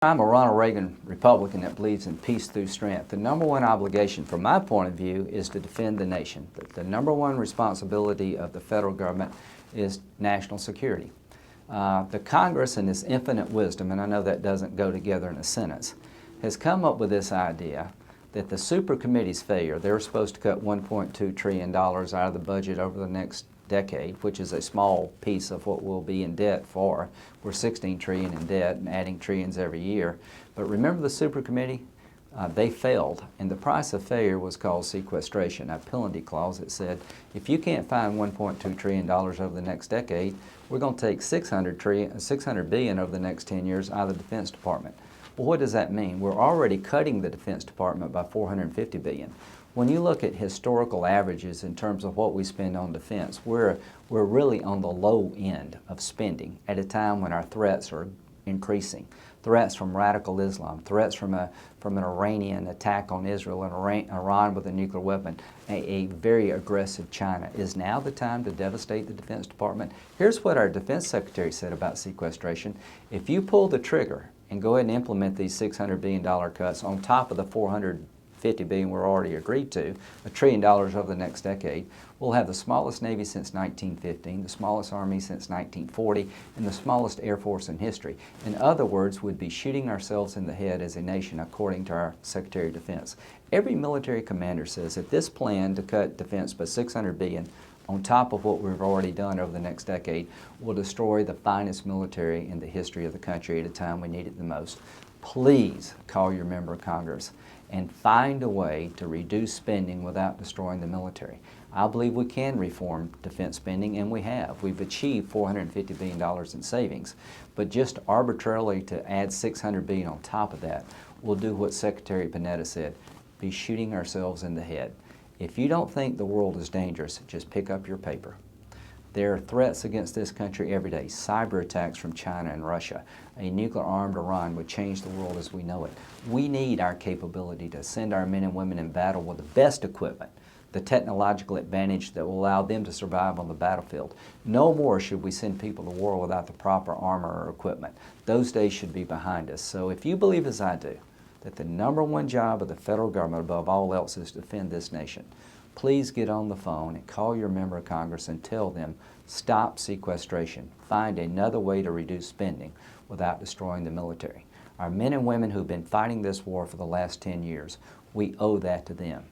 I'm a Ronald Reagan Republican that believes in peace through strength. The number one obligation from my point of view is to defend the nation. The number one responsibility of the federal government is national security. The Congress, in its infinite wisdom, and I know that doesn't go together in a sentence, has come up with this idea that the super committee's failure, they're supposed to cut $1.2 trillion out of the budget over the next decade, which is a small piece of what we'll be in debt for. We're $16 trillion in debt and adding trillions every year. But remember the super committee? They failed, and the price of failure was called sequestration, a penalty clause that said, if you can't find $1.2 trillion over the next decade, we're going to take $600 billion over the next 10 years out of the Defense Department. Well, what does that mean? We're already cutting the Defense Department by $450 billion. When you look at historical averages in terms of what we spend on defense, we're really on the low end of spending at a time when our threats are increasing. Threats from radical Islam, threats from an Iranian attack on Israel and Iran with a nuclear weapon, a very aggressive China. Is now the time to devastate the Defense Department? Here's what our Defense Secretary said about sequestration. If you pull the trigger and go ahead and implement these $600 billion cuts on top of the $450 billion we're already agreed to, $1 trillion over the next decade, we'll have the smallest Navy since 1915, the smallest Army since 1940, and the smallest Air Force in history. In other words, we'd be shooting ourselves in the head as a nation, according to our Secretary of Defense. Every military commander says that this plan to cut defense by $600 billion on top of what we've already done over the next decade will destroy the finest military in the history of the country at a time we need it the most. Please call your member of Congress and find a way to reduce spending without destroying the military. I believe we can reform defense spending, and we have. We've achieved $450 billion in savings, but just arbitrarily to add $600 billion on top of that will do what Secretary Panetta said, be shooting ourselves in the head. If you don't think the world is dangerous, just pick up your paper. There are threats against this country every day. Cyber attacks from China and Russia. A nuclear-armed Iran would change the world as we know it. We need our capability to send our men and women in battle with the best equipment, the technological advantage that will allow them to survive on the battlefield. No more should we send people to war without the proper armor or equipment. Those days should be behind us. So if you believe, as I do, that the number one job of the federal government above all else is to defend this nation, please get on the phone and call your member of Congress and tell them, stop sequestration. Find another way to reduce spending without destroying the military. Our men and women who've been fighting this war for the last 10 years, we owe that to them.